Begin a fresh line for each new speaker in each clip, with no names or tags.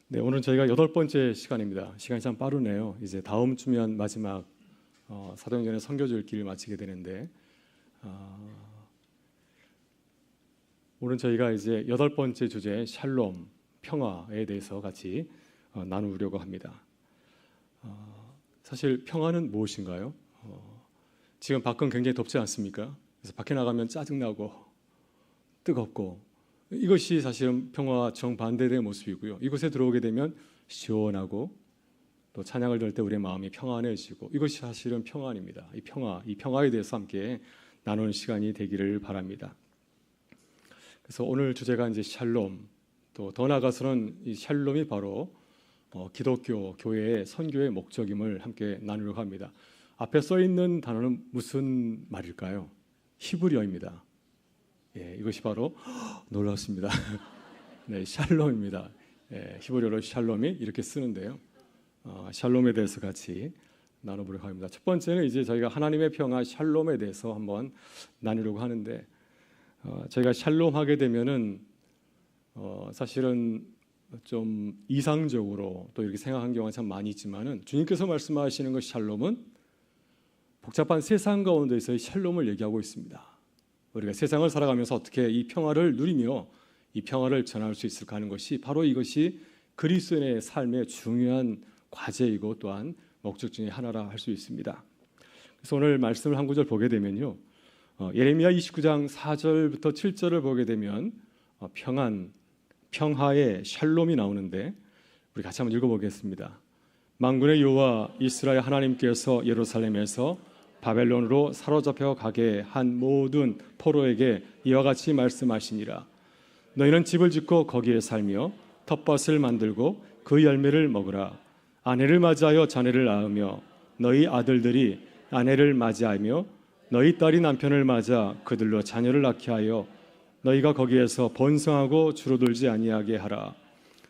네, 오늘 저희가 8번째 시간입니다. 시간이 참 빠르네요. 이제 다음 주면 마지막 사도행전의 선교절기를 마치게 되는데 오늘 저희가 이제 8번째 주제 샬롬, 평화에 대해서 같이 나누려고 합니다. 사실 평화는 무엇인가요? 지금 밖은 굉장히 덥지 않습니까? 그래서 밖에 나가면 짜증나고 뜨겁고 이것이 사실은 평화와 정반대의 모습이고요. 이곳에 들어오게 되면 시원하고 또 찬양을 들 때 우리의 마음이 평안해지고 이것이 사실은 평안입니다. 이 평화에 대해서 함께 나누는 시간이 되기를 바랍니다. 그래서 오늘 주제가 이제 샬롬, 또 더 나아가서는 이 샬롬이 바로 기독교 교회의 선교의 목적임을 함께 나누려고 합니다. 앞에 써 있는 단어는 무슨 말일까요? 히브리어입니다. 예, 이것이 바로 놀랐습니다. 네, 샬롬입니다. 예, 히브리어로 샬롬이 이렇게 쓰는데요. 샬롬에 대해서 같이 나눠보려고 합니다. 첫 번째는 이제 저희가 하나님의 평화 샬롬에 대해서 한번 나누려고 하는데 저희가 샬롬 하게 되면은 사실은 좀 이상적으로 또 이렇게 생각한 경우가 참 많이 있지만은 주님께서 말씀하시는 것 샬롬은 복잡한 세상 가운데서의 샬롬을 얘기하고 있습니다. 우리가 세상을 살아가면서 어떻게 이 평화를 누리며 이 평화를 전할 수 있을까 하는 것이 바로 이것이 그리스도인의 삶의 중요한 과제이고 또한 목적 중에 하나라 할 수 있습니다. 그래서 오늘 말씀을 한 구절 보게 되면요, 예레미야 29장 4절부터 7절을 보게 되면 평화의 샬롬이 나오는데 우리 같이 한번 읽어보겠습니다. 만군의 여호와 이스라엘 하나님께서 예루살렘에서 바벨론으로 사로잡혀 가게 한 모든 포로에게 이와 같이 말씀하시니라. 너희는 집을 짓고 거기에 살며 텃밭을 만들고 그 열매를 먹으라. 아내를 맞이하여 자녀를 낳으며 너희 아들들이 아내를 맞이하며 너희 딸이 남편을 맞아 그들로 자녀를 낳게 하여 너희가 거기에서 번성하고 주로들지 아니하게 하라.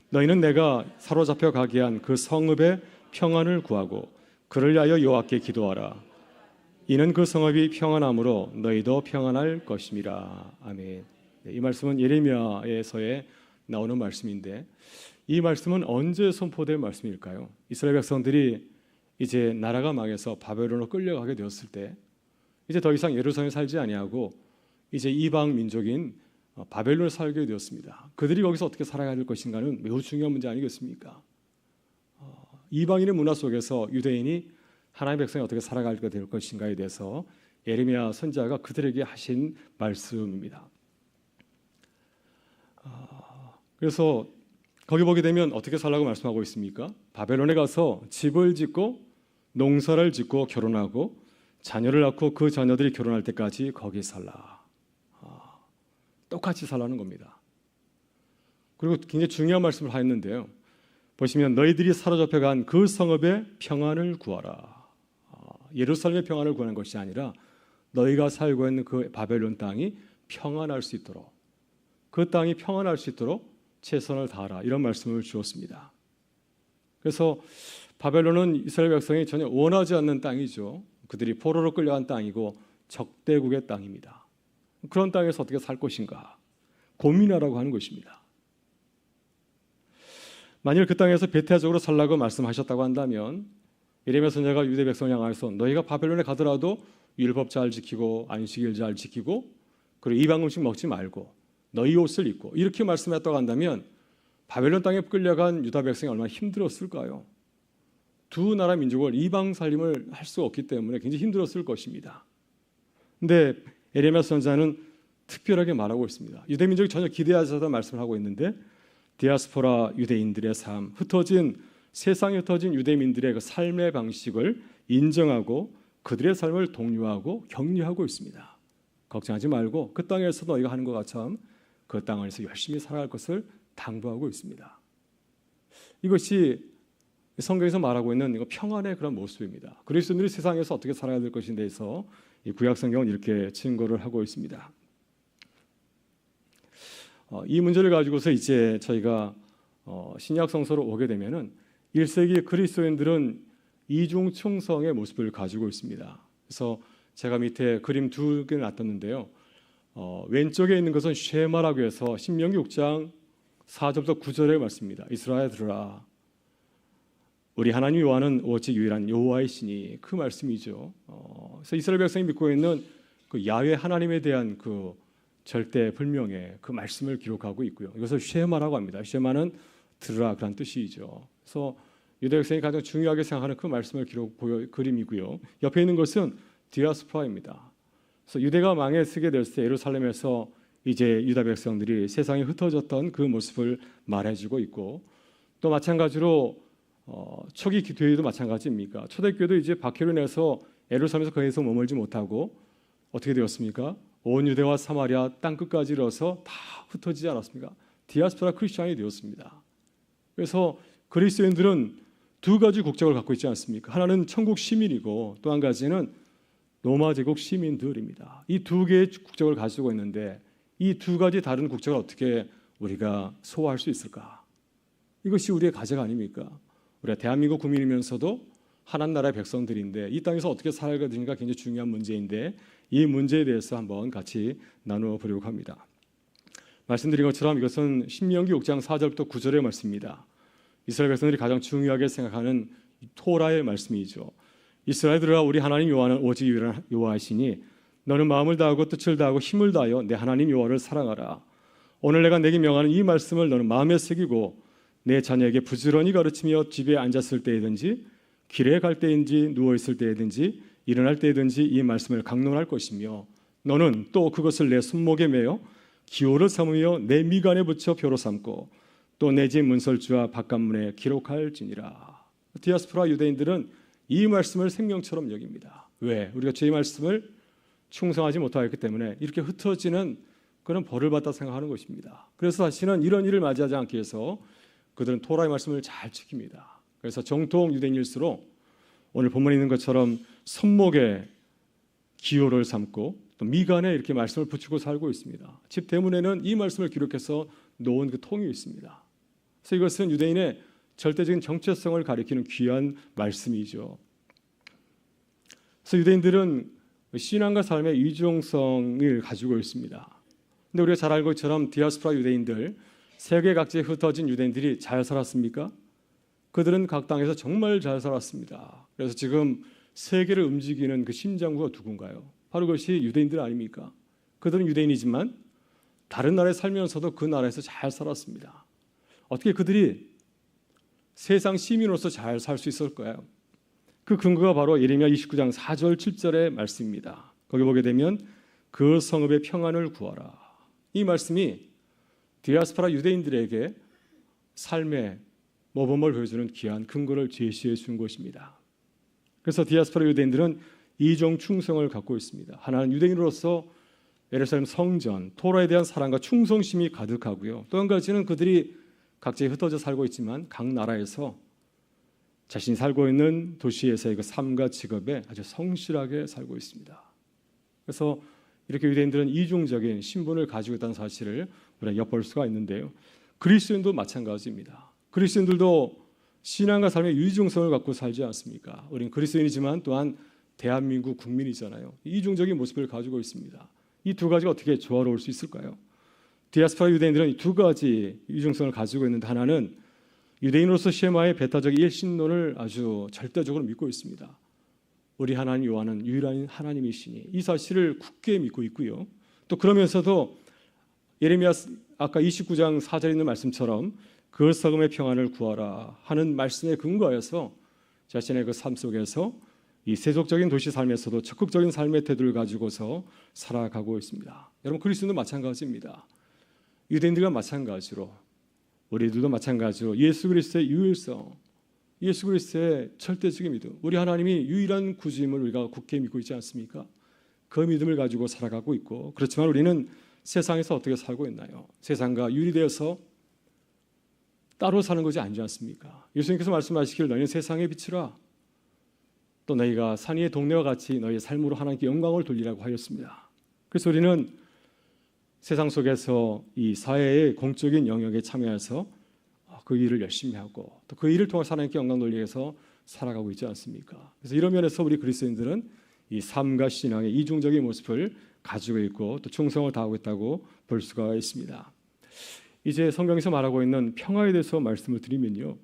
너희는 내가 사로잡혀 가게 한 그 성읍의 평안을 구하고 그를 위하여 여호와께 기도하라. 이는 그 성읍이 평안함으로 너희도 평안할 것임이라. 아멘. 이 말씀은 예레미야에서의 나오는 말씀인데 이 말씀은 언제 선포된 말씀일까요? 이스라엘 백성들이 이제 나라가 망해서 바벨론으로 끌려가게 되었을 때 이제 더 이상 예루살렘에 살지 아니하고 이제 이방 민족인 바벨론에 살게 되었습니다. 그들이 거기서 어떻게 살아가야 될 것인가는 매우 중요한 문제 아니겠습니까? 이방인의 문화 속에서 유대인이 하나님의 백성이 어떻게 살아가게 될 것인가에 대해서 예레미야 선지자가 그들에게 하신 말씀입니다. 그래서 거기 보게 되면 어떻게 살라고 말씀하고 있습니까? 바벨론에 가서 집을 짓고 농사를 짓고 결혼하고 자녀를 낳고 그 자녀들이 결혼할 때까지 거기 살라. 똑같이 살라는 겁니다. 그리고 굉장히 중요한 말씀을 하였는데요. 보시면 너희들이 사로잡혀간 그 성읍의 평안을 구하라. 예루살렘의 평안을 구하는 것이 아니라 너희가 살고 있는 그 바벨론 땅이 평안할 수 있도록, 그 땅이 평안할 수 있도록 최선을 다하라, 이런 말씀을 주었습니다. 그래서 바벨론은 이스라엘 백성이 전혀 원하지 않는 땅이죠. 그들이 포로로 끌려간 땅이고 적대국의 땅입니다. 그런 땅에서 어떻게 살 것인가 고민하라고 하는 것입니다. 만일 그 땅에서 배타적으로 살라고 말씀하셨다고 한다면 예레미야 선지자가 유대 백성을 향해서 너희가 바벨론에 가더라도 율법 잘 지키고 안식일 잘 지키고 그리고 이방 음식 먹지 말고 너희 옷을 입고 이렇게 말씀했다고 한다면 바벨론 땅에 끌려간 유다 백성이 얼마나 힘들었을까요? 두 나라 민족을 이방 살림을 할 수 없기 때문에 굉장히 힘들었을 것입니다. 그런데 예레미야 선지자는 특별하게 말하고 있습니다. 유대 민족이 전혀 기대하지 않던 말씀을 하고 있는데 디아스포라 유대인들의 삶, 세상에 흩어진 유대민들의 그 삶의 방식을 인정하고 그들의 삶을 독려하고 격려하고 있습니다. 걱정하지 말고 그 땅에서 너희가 하는 것처럼 그 땅에서 열심히 살아갈 것을 당부하고 있습니다. 이것이 성경에서 말하고 있는 평안의 그런 모습입니다. 그리스도인들이 세상에서 어떻게 살아야 될 것인에 대해서 이 구약 성경은 이렇게 증거를 하고 있습니다. 이 문제를 가지고서 이제 저희가 신약 성서로 오게 되면은 1세기 그리스도인들은 이중충성의 모습을 가지고 있습니다. 그래서 제가 밑에 그림 2개를 놨었는데요. 왼쪽에 있는 것은 쉐마라고 해서 신명기 6장 4절부터 9절의 말씀입니다. 이스라엘 들으라. 우리 하나님 여호와는 오직 유일한 여호와이시니, 그 말씀이죠. 그래서 이스라엘 백성이 믿고 있는 그 야훼 하나님에 대한 그 절대 불명의 그 말씀을 기록하고 있고요. 이것을 쉐마라고 합니다. 쉐마는 들으라 그런 뜻이죠. 그래서 유대 백성이 가장 중요하게 생각하는 그 말씀을 그림이고요. 옆에 있는 것은 디아스포라입니다. 그래서 유대가 망해쓰게 됐을 때 예루살렘에서 이제 유다 백성들이 세상에 흩어졌던 그 모습을 말해주고 있고, 또 마찬가지로 초기 교회도 마찬가지입니까? 초대교회도 이제 박해로 인해서 예루살렘에서 거기서 머물지 못하고 어떻게 되었습니까? 온 유대와 사마리아 땅 끝까지 이뤄서 다 흩어지지 않았습니까? 디아스포라 크리스천이 되었습니다. 그래서 그리스도인들은 두 가지 국적을 갖고 있지 않습니까? 하나는 천국 시민이고 또 한 가지는 로마 제국 시민들입니다. 이 두 개의 국적을 가지고 있는데 이 두 가지 다른 국적을 어떻게 우리가 소화할 수 있을까? 이것이 우리의 과제가 아닙니까? 우리가 대한민국 국민이면서도 하나님 나라의 백성들인데 이 땅에서 어떻게 살아가야 되는가 굉장히 중요한 문제인데, 이 문제에 대해서 한번 같이 나누어 보려고 합니다. 말씀드린 것처럼 이것은 신명기 6장 4절부터 9절의 말씀입니다. 이스라엘 백성들이 가장 중요하게 생각하는 토라의 말씀이죠. 이스라엘들아, 우리 하나님 여호와는 오직 유일한 여호와이시니 너는 마음을 다하고 뜻을 다하고 힘을 다하여 내 하나님 여호와를 사랑하라. 오늘 내가 내게 명하는 이 말씀을 너는 마음에 새기고 내 자녀에게 부지런히 가르치며 집에 앉았을 때이든지 길에 갈 때인지 누워 있을 때이든지 일어날 때이든지 이 말씀을 강론할 것이며, 너는 또 그것을 내 손목에 매어 기호를 삼으며 내 미간에 붙여 표로 삼고 또 내 집 문설주와 바깥문에 기록할지니라. 디아스포라 유대인들은 이 말씀을 생명처럼 여깁니다. 왜? 우리가 주의 말씀을 충성하지 못하였기 때문에 이렇게 흩어지는 그런 벌을 받다 생각하는 것입니다. 그래서 다시는 이런 일을 맞이하지 않기 위해서 그들은 토라의 말씀을 잘 지킵니다. 그래서 정통 유대인일수록 오늘 본문에 있는 것처럼 손목에 기호를 삼고 또 미간에 이렇게 말씀을 붙이고 살고 있습니다. 집 대문에는 이 말씀을 기록해서 놓은 그 통이 있습니다. 그래서 이것은 유대인의 절대적인 정체성을 가리키는 귀한 말씀이죠. 그래서 유대인들은 신앙과 삶의 이중성을 가지고 있습니다. 근데 우리가 잘 알고 있처럼 디아스포라 유대인들, 세계 각지에 흩어진 유대인들이 잘 살았습니까? 그들은 각 땅에서 정말 잘 살았습니다. 그래서 지금 세계를 움직이는 그 심장부가 누군가요? 바로 그것이 유대인들 아닙니까? 그들은 유대인이지만 다른 나라에 살면서도 그 나라에서 잘 살았습니다. 어떻게 그들이 세상 시민으로서 잘 살 수 있을까요? 그 근거가 바로 예레미야 29장 4절 7절의 말씀입니다. 거기 보게 되면 그 성읍의 평안을 구하라. 이 말씀이 디아스포라 유대인들에게 삶의 모범을 보여주는 귀한 근거를 제시해 준 것입니다. 그래서 디아스포라 유대인들은 이종 충성을 갖고 있습니다. 하나는 유대인으로서 예루살렘 성전, 토라에 대한 사랑과 충성심이 가득하고요. 또 한 가지는 그들이 각지에 흩어져 살고 있지만 각 나라에서 자신이 살고 있는 도시에서의 그 삶과 직업에 아주 성실하게 살고 있습니다. 그래서 이렇게 유대인들은 이중적인 신분을 가지고 있다는 사실을 우리가 엿볼 수가 있는데요. 그리스도인도 마찬가지입니다. 그리스도인들도 신앙과 삶의 이중성을 갖고 살지 않습니까? 우리는 그리스도인이지만 또한 대한민국 국민이잖아요. 이중적인 모습을 가지고 있습니다. 이 두 가지가 어떻게 조화로울 수 있을까요? 디아스포라 유대인들은 이 두 가지 이중성을 가지고 있는데, 하나는 유대인으로서 쉐마의 배타적 일신론을 아주 절대적으로 믿고 있습니다. 우리 하나님 여호와는 유일한 하나님이시니 이 사실을 굳게 믿고 있고요. 또 그러면서도 예레미야 아까 29장 4절에 있는 말씀처럼 그 성읍의 평안을 구하라 하는 말씀에 근거해서 자신의 그 삶 속에서 이 세속적인 도시 삶에서도 적극적인 삶의 태도를 가지고서 살아가고 있습니다. 여러분, 그리스도도 마찬가지입니다. 유대인들과 마찬가지로 우리들도 마찬가지로 예수 그리스도의 유일성, 예수 그리스도의 절대적인 믿음, 우리 하나님이 유일한 구주임을 우리가 굳게 믿고 있지 않습니까? 그 믿음을 가지고 살아가고 있고, 그렇지만 우리는 세상에서 어떻게 살고 있나요? 세상과 유리되어서 따로 사는 것이 아니지 않습니까? 예수님께서 말씀하시기를 너희는 세상의 빛이라, 또 너희가 산 위의 동네와 같이 너희의 삶으로 하나님께 영광을 돌리라고 하였습니다. 그래서 우리는 세상 속에서 이 사회의 공적인 영역에 참여해서 그 일을 열심히 하고 또 그 일을 통해 하나님께 영광 돌리기 위해서 살아가고 있지 않습니까? 그래서 이런 면에서 우리 그리스도인들은 이 삶과 신앙의 이중적인 모습을 가지고 있고 또 충성을 다하고 있다고 볼 수가 있습니다. 이제 성경에서 말하고 있는 평화에 대해서 말씀을 드리면요,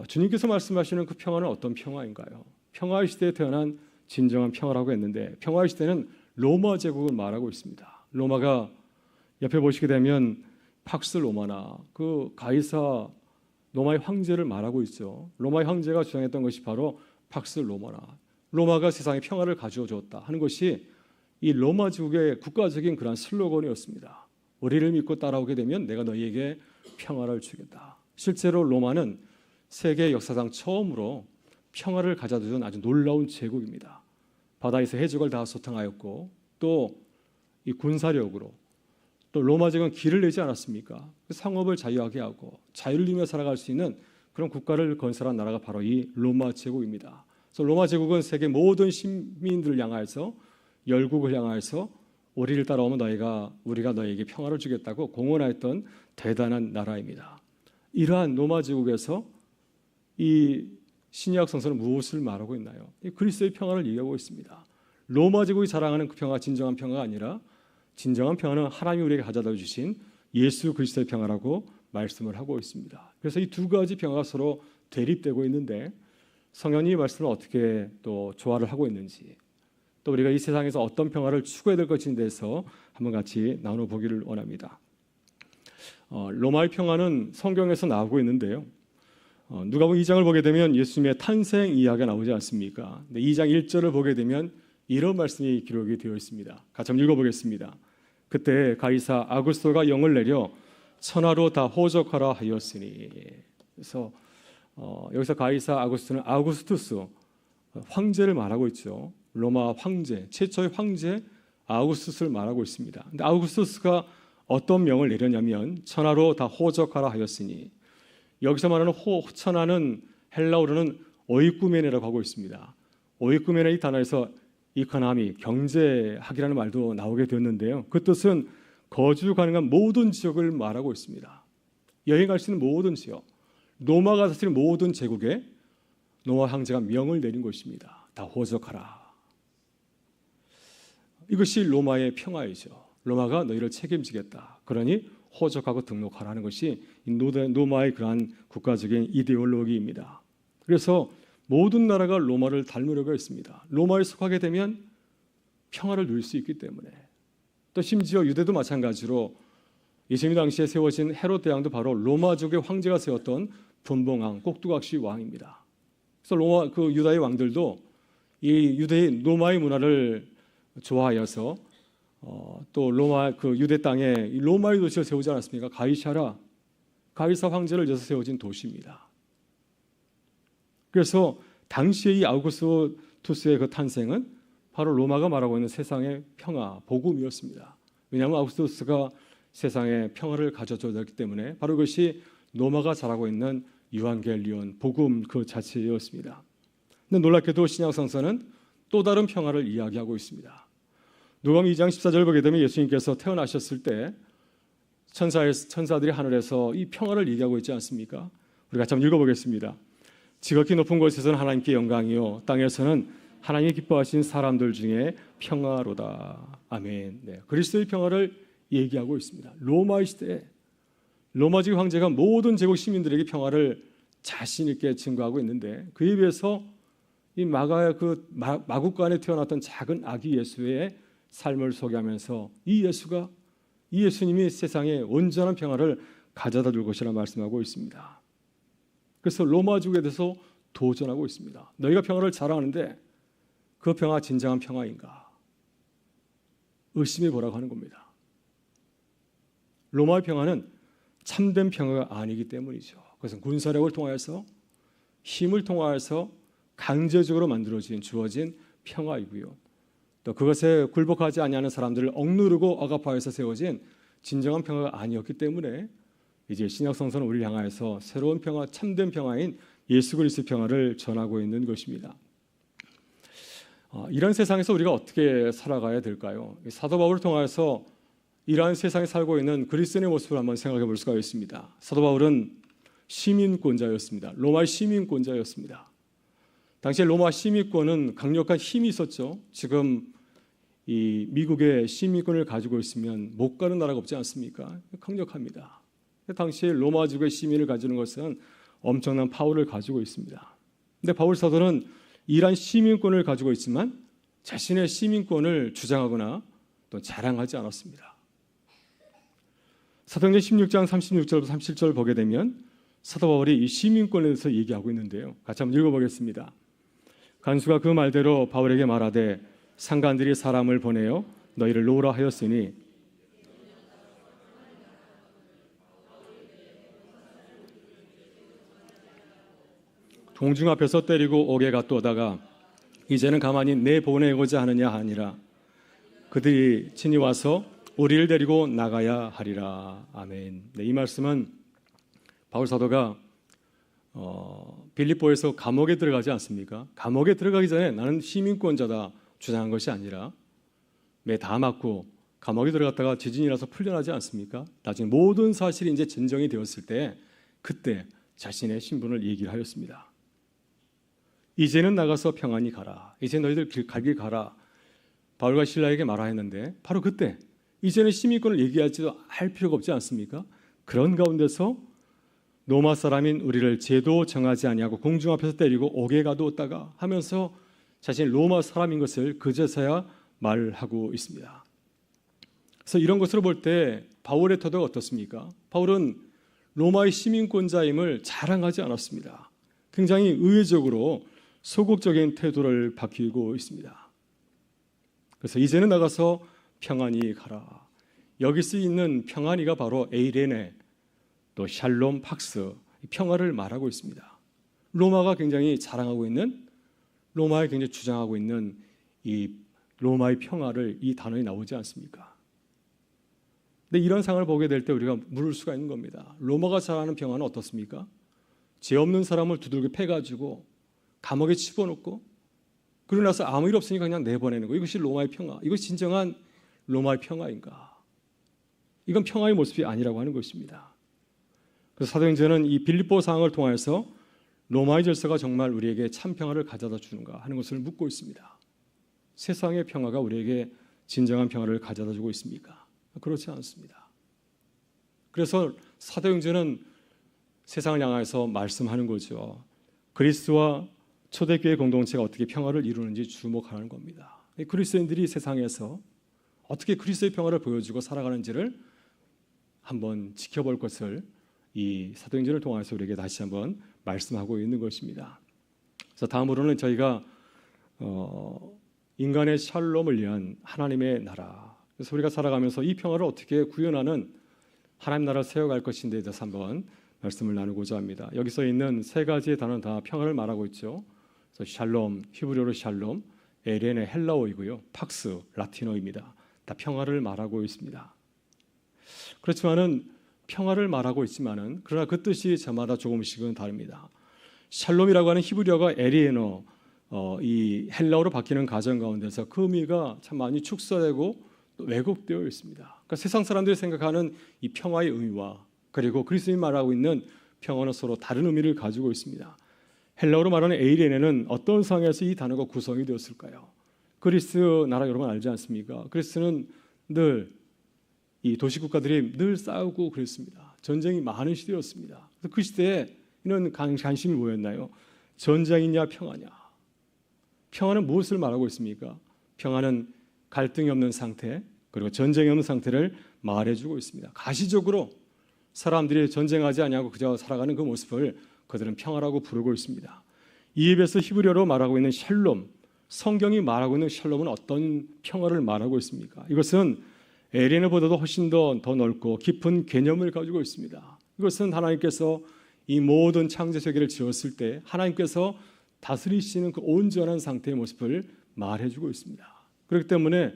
주님께서 말씀하시는 그 평화는 어떤 평화인가요? 평화의 시대에 태어난 진정한 평화라고 했는데, 평화의 시대는 로마 제국을 말하고 있습니다. 로마가 옆에 보시게 되면 팍스 로마나 그 가이사 로마의 황제를 말하고 있죠. 로마의 황제가 주장했던 것이 바로 팍스 로마나, 로마가 세상에 평화를 가져다 줬다 하는 것이 이 로마 제국의 국가적인 그런 슬로건이었습니다. 우리를 믿고 따라오게 되면 내가 너희에게 평화를 주겠다. 실제로 로마는 세계 역사상 처음으로 평화를 가져다 준 아주 놀라운 제국입니다. 바다에서 해적을 다 소탕하였고, 또 이 군사력으로, 또 로마 제국은 길을 내지 않았습니까? 상업을 자유하게 하고 자유를 누리며 살아갈 수 있는 그런 국가를 건설한 나라가 바로 이 로마 제국입니다. 그래서 로마 제국은 세계 모든 시민들을 향하여서, 열국을 향하여서 우리를 따라오면 우리가 너에게 평화를 주겠다고 공언하였던 대단한 나라입니다. 이러한 로마 제국에서 이 신약 성서는 무엇을 말하고 있나요? 그리스도의 평화를 얘기하고 있습니다. 로마 제국이 자랑하는 그 평화, 진정한 평화가 아니라, 진정한 평화는 하나님이 우리에게 가져다 주신 예수 그리스도의 평화라고 말씀을 하고 있습니다. 그래서 이 두 가지 평화가 서로 대립되고 있는데, 성경이 이 말씀을 어떻게 또 조화를 하고 있는지, 또 우리가 이 세상에서 어떤 평화를 추구해야 될 것인지에 대해서 한번 같이 나눠보기를 원합니다. 로마의 평화는 성경에서 나오고 있는데요, 누가복음 2장을 보게 되면 예수님의 탄생 이야기가 나오지 않습니까? 2장 1절을 보게 되면 이런 말씀이 기록이 되어 있습니다. 같이 한번 읽어보겠습니다. 그때 가이사 아구스토가 영을 내려 천하로 다 호적하라 하였으니. 그래서 여기서 가이사 아구스토는 아우구스투스 황제를 말하고 있죠. 로마 황제, 최초의 황제 아우구스투스를 말하고 있습니다. 근데 아우구스투스가 어떤 명을 내렸냐면 천하로 다 호적하라 하였으니, 여기서 말하는 천하는 헬라어로는 오이쿠메네라고 하고 있습니다. 오이쿠메네 이 단어에서 이코노미, 경제학이라는 말도 나오게 되었는데요, 그 뜻은 거주 가능한 모든 지역을 말하고 있습니다. 여행할 수 있는 모든 지역, 로마가 다스린 모든 제국에 로마 황제가 명을 내린 것입니다. 다 호적하라. 이것이 로마의 평화이죠. 로마가 너희를 책임지겠다, 그러니 호적하고 등록하라는 것이 로마의 그러한 국가적인 이데올로기입니다. 그래서 모든 나라가 로마를 닮으려고 했습니다. 로마에 속하게 되면 평화를 누릴 수 있기 때문에. 또 심지어 유대도 마찬가지로 예수님 당시에 세워진 헤롯 대왕도 바로 로마족의 황제가 세웠던 분봉왕, 꼭두각시 왕입니다. 그래서 유다의 왕들도 이 로마의 문화를 좋아하여서 또 로마 유대 땅에 로마의 도시를 세우지 않았습니까? 가이사 황제를 위해서 세워진 도시입니다. 그래서 당시의 이 아우구스투스의 그 탄생은 바로 로마가 말하고 있는 세상의 평화, 복음이었습니다. 왜냐하면 아우구스투스가 세상에 평화를 가져줬기 때문에 바로 그것이 로마가 잘하고 있는 유한겔리온, 복음 그 자체였습니다. 근데 놀랍게도 신약 성서는 또 다른 평화를 이야기하고 있습니다. 누가복음 2장 14절 보게 되면 예수님께서 태어나셨을 때 천사들이 하늘에서 이 평화를 얘기하고 있지 않습니까? 우리 같이 한번 읽어보겠습니다. 지극히 높은 곳에서는 하나님께 영광이요, 땅에서는 하나님이 기뻐하신 사람들 중에 평화로다. 아멘. 네, 그리스도의 평화를 얘기하고 있습니다. 로마의 시대에 로마 제국 황제가 모든 제국 시민들에게 평화를 자신 있게 증거하고 있는데, 그에 비해서 이 마국간에 태어났던 작은 아기 예수의 삶을 소개하면서 이 예수님이 세상에 온전한 평화를 가져다 줄 것이라 말씀하고 있습니다. 그래서 로마 제국에 대해서 도전하고 있습니다. 너희가 평화를 자랑하는데 그 평화 진정한 평화인가? 의심해 보라고 하는 겁니다. 로마의 평화는 참된 평화가 아니기 때문이죠. 그것은 군사력을 통하여서, 힘을 통하여서 강제적으로 주어진 평화이고요, 또 그것에 굴복하지 아니하는 사람들을 억누르고 억압하여서 세워진 진정한 평화가 아니었기 때문에 이제 신약 성서는 우리를 향하여서 새로운 평화, 참된 평화인 예수 그리스도의 평화를 전하고 있는 것입니다. 이런 세상에서 우리가 어떻게 살아가야 될까요? 사도 바울을 통해서 이러한 세상에 살고 있는 그리스도인의 모습을 한번 생각해 볼 수가 있습니다. 사도 바울은 시민권자였습니다. 로마의 시민권자였습니다. 당시에 로마 시민권은 강력한 힘이 있었죠. 지금 이 미국의 시민권을 가지고 있으면 못 가는 나라가 없지 않습니까? 강력합니다. 당시에 로마 지구의 시민을 가지는 것은 엄청난 파워를 가지고 있습니다. 근데 바울 사도는 이러한 시민권을 가지고 있지만 자신의 시민권을 주장하거나 또 자랑하지 않았습니다. 사도행전 16장 36절부터 37절 보게 되면 사도 바울이 이 시민권에 대해서 얘기하고 있는데요. 같이 한번 읽어보겠습니다. 간수가 그 말대로 바울에게 말하되 상관들이 사람을 보내어 너희를 놓으라 하였으니 동중 앞에서 때리고 옥에 갖두어다가 이제는 가만히 내보내고자 하느냐 하니라. 그들이 친히 와서 우리를 데리고 나가야 하리라. 아멘. 네, 이 말씀은 바울 사도가 빌립보에서 감옥에 들어가지 않습니까? 감옥에 들어가기 전에 나는 시민권자다 주장한 것이 아니라 매 다 맞고 감옥에 들어갔다가 지진이 나서 풀려나지 않습니까? 나중에 모든 사실이 이제 진정이 되었을 때 그때 자신의 신분을 얘기를 하였습니다. 이제는 나가서 평안히 가라. 이제 너희들 갈 길 가라. 바울과 실라에게 말하였는데 바로 그때 이제는 시민권을 얘기하지도 할 필요가 없지 않습니까? 그런 가운데서 로마 사람인 우리를 죄도 정하지 아니하고 공중 앞에서 때리고 옥에 가두었다가 하면서 자신이 로마 사람인 것을 그제서야 말하고 있습니다. 그래서 이런 것으로 볼 때 바울의 태도가 어떻습니까? 바울은 로마의 시민권자임을 자랑하지 않았습니다. 굉장히 의외적으로 소극적인 태도를 밝히고 있습니다. 그래서 이제는 나가서 평안히 가라. 여기 쓰이는 평안히가 바로 에이레네 또 샬롬 팍스 평화를 말하고 있습니다. 로마가 굉장히 자랑하고 있는 로마에 굉장히 주장하고 있는 이 로마의 평화를 이 단어에 나오지 않습니까? 근데 이런 상황을 보게 될 때 우리가 물을 수가 있는 겁니다. 로마가 자랑하는 평화는 어떻습니까? 죄 없는 사람을 두들겨 패가지고 감옥에 집어넣고 그러고 나서 아무 일 없으니까 그냥 내보내는 거. 이것이 로마의 평화. 이것이 진정한 로마의 평화인가? 이건 평화의 모습이 아니라고 하는 것입니다. 그래서 사도행전은 이 빌립보 상황을 통해서 로마의 질서가 정말 우리에게 참 평화를 가져다 주는가 하는 것을 묻고 있습니다. 세상의 평화가 우리에게 진정한 평화를 가져다 주고 있습니까? 그렇지 않습니다. 그래서 사도행전은 세상을 향해서 말씀하는 거죠. 그리스도와 초대교회 공동체가 어떻게 평화를 이루는지 주목하는 겁니다. 그리스도인들이 세상에서 어떻게 그리스도의 평화를 보여주고 살아가는지를 한번 지켜볼 것을 이 사도행전을 통해서 우리에게 다시 한번 말씀하고 있는 것입니다. 그래서 다음으로는 저희가 인간의 샬롬을 위한 하나님의 나라, 그래서 우리가 살아가면서 이 평화를 어떻게 구현하는 하나님 나라를 세워갈 것인데에 대해서 한번 말씀을 나누고자 합니다. 여기서 있는 세 가지의 단어는 다 평화를 말하고 있죠. 그래서 샬롬, 히브리어로 샬롬, 에렌의 헬라어이고요. 팍스, 라틴어입니다. 다 평화를 말하고 있습니다. 그렇지만은 평화를 말하고 있지만은 그러나 그 뜻이 저마다 조금씩은 다릅니다. 샬롬이라고 하는 히브리어가 에리에너, 이 헬라어로 바뀌는 과정 가운데서 그 의미가 참 많이 축소되고 또 왜곡되어 있습니다. 그러니까 세상 사람들이 생각하는 이 평화의 의미와 그리고 그리스도인이 말하고 있는 평화는 서로 다른 의미를 가지고 있습니다. 헬라어로 말하는 에이레네는 어떤 상황에서 이 단어가 구성이 되었을까요? 그리스 나라 여러분 알지 않습니까? 그리스는 늘 이 도시국가들이 늘 싸우고 그랬습니다. 전쟁이 많은 시대였습니다. 그래서 그 시대에 이런 관심이 뭐였나요? 전쟁이냐 평화냐? 평화는 무엇을 말하고 있습니까? 평화는 갈등이 없는 상태 그리고 전쟁이 없는 상태를 말해주고 있습니다. 가시적으로 사람들이 전쟁하지 않냐고 그저 살아가는 그 모습을 그들은 평화라고 부르고 있습니다. 이에 비해서 히브리어로 말하고 있는 샬롬, 성경이 말하고 있는 샬롬은 어떤 평화를 말하고 있습니까? 이것은 에레네보다도 훨씬 더 넓고 깊은 개념을 가지고 있습니다. 이것은 하나님께서 이 모든 창조 세계를 지었을 때 하나님께서 다스리시는 그 온전한 상태의 모습을 말해주고 있습니다. 그렇기 때문에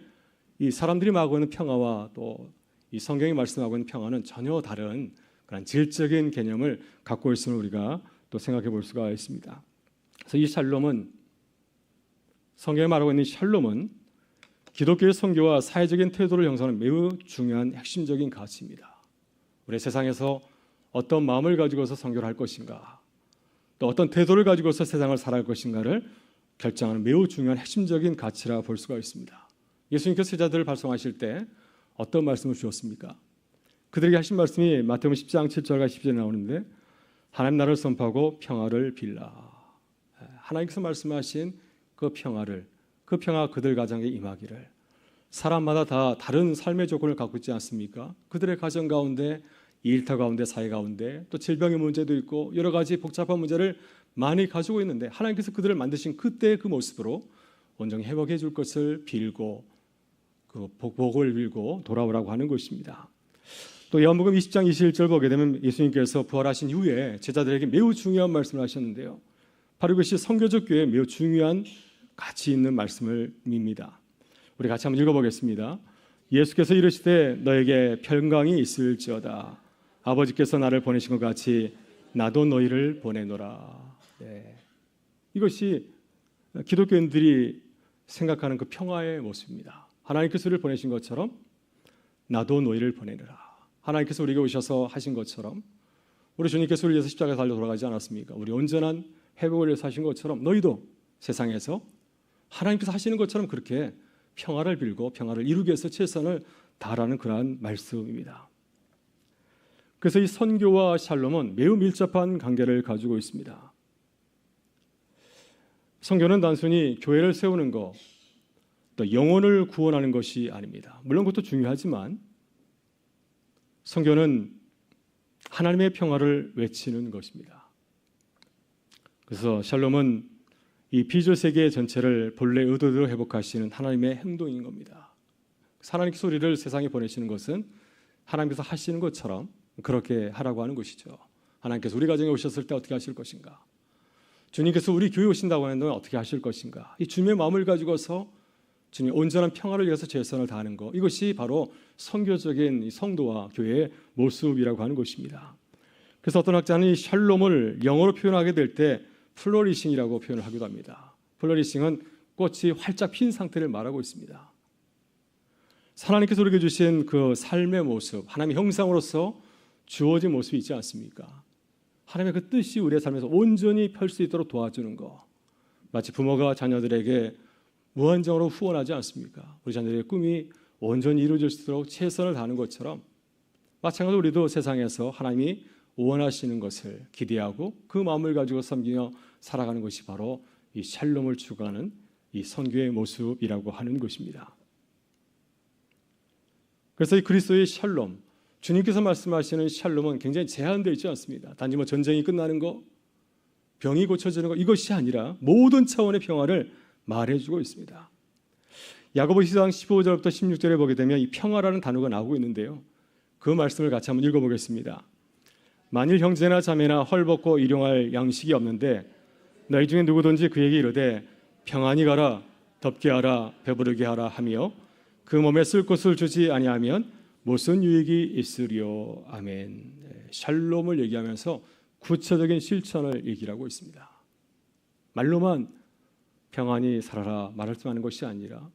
이 사람들이 말하고 있는 평화와 또 이 성경이 말씀하고 있는 평화는 전혀 다른 그런 질적인 개념을 갖고 있음을 우리가 또 생각해 볼 수가 있습니다. 그래서 이 샬롬은 성경에 말하고 있는 샬롬은 기독교의 선교와 사회적인 태도를 형성하는 매우 중요한 핵심적인 가치입니다. 우리 세상에서 어떤 마음을 가지고서 선교를 할 것인가 또 어떤 태도를 가지고서 세상을 살아갈 것인가를 결정하는 매우 중요한 핵심적인 가치라 볼 수가 있습니다. 예수님께서 제자들을 발송하실 때 어떤 말씀을 주셨습니까? 그들에게 하신 말씀이 마태복음 10장 7절과 10절에 나오는데 하나님 나라를 선포하고 평화를 빌라. 하나님께서 말씀하신 그 평화를, 그 평화가 그들 가정에 임하기를. 사람마다 다 다른 삶의 조건을 갖고 있지 않습니까? 그들의 가정 가운데, 일터 가운데, 사회 가운데 또 질병의 문제도 있고 여러 가지 복잡한 문제를 많이 가지고 있는데 하나님께서 그들을 만드신 그때의 그 모습으로 온전히 회복해 줄 것을 빌고 그 복을 빌고 돌아오라고 하는 것입니다. 또 요한복음 20장 21절 보게 되면 예수님께서 부활하신 이후에 제자들에게 매우 중요한 말씀을 하셨는데요. 바로 이것이 선교적 교회에 매우 중요한 가치 있는 말씀입니다. 우리 같이 한번 읽어보겠습니다. 예수께서 이르시되 너에게 평강이 있을지어다. 아버지께서 나를 보내신 것 같이 나도 너희를 보내노라. 네. 이것이 기독교인들이 생각하는 그 평화의 모습입니다. 하나님께서 우리를 보내신 것처럼 나도 너희를 보내노라. 하나님께서 우리에게 오셔서 하신 것처럼 우리 주님께서 우리 위해서 십자가에 달려 돌아가지 않았습니까? 우리 온전한 회복을 위해서 하신 것처럼 너희도 세상에서 하나님께서 하시는 것처럼 그렇게 평화를 빌고 평화를 이루기 위해서 최선을 다하라는 그러한 말씀입니다. 그래서 이 선교와 샬롬은 매우 밀접한 관계를 가지고 있습니다. 선교는 단순히 교회를 세우는 것, 또 영혼을 구원하는 것이 아닙니다. 물론 그것도 중요하지만 선교는 하나님의 평화를 외치는 것입니다. 그래서 샬롬은 이 비주 세계 전체를 본래 의도대로 회복하시는 하나님의 행동인 겁니다. 하나님께서 우리를 세상에 보내시는 것은 하나님께서 하시는 것처럼 그렇게 하라고 하는 것이죠. 하나님께서 우리 가정에 오셨을 때 어떻게 하실 것인가? 주님께서 우리 교회에 오신다고 하는 동안 어떻게 하실 것인가? 이 주님의 마음을 가지고서 주님 온전한 평화를 위해서 최선을 다하는 것, 이것이 바로 선교적인 성도와 교회의 모습이라고 하는 것입니다. 그래서 어떤 학자는 이 샬롬을 영어로 표현하게 될 때 플로리싱이라고 표현을 하기도 합니다. 플로리싱은 꽃이 활짝 핀 상태를 말하고 있습니다. 하나님께서 우리에게 주신 그 삶의 모습, 하나님의 형상으로서 주어진 모습이 있지 않습니까? 하나님의 그 뜻이 우리의 삶에서 온전히 펼 수 있도록 도와주는 것, 마치 부모가 자녀들에게 무한정으로 후원하지 않습니까? 우리 자녀들의 꿈이 온전히 이루어질 수 있도록 최선을 다하는 것처럼 마찬가지로 우리도 세상에서 하나님이 원하시는 것을 기대하고 그 마음을 가지고 섬기며 살아가는 것이 바로 이 샬롬을 추구하는 이 선교의 모습이라고 하는 것입니다. 그래서 이 그리스도의 샬롬, 주님께서 말씀하시는 샬롬은 굉장히 제한되어 있지 않습니다. 단지 뭐 전쟁이 끝나는 거, 병이 고쳐지는 거, 이것이 아니라 모든 차원의 평화를 말해주고 있습니다. 야고보서 2장 15절부터 16절에 보게 되면 이 평화라는 단어가 나오고 있는데요. 그 말씀을 같이 한번 읽어보겠습니다. 만일 형제나 자매나 헐벗고 일용할 양식이 없는데 너희 중에 누구든지 그에게 이르되 평안히 가라, 덥게 하라, 배부르게 하라 하며 그 몸에 쓸 것을 주지 아니하면 무슨 유익이 있으리요. 아멘. 샬롬을 얘기하면서 구체적인 실천을 얘기하고 있습니다. 말로만 평안히 살아라 말하는 것이 아니라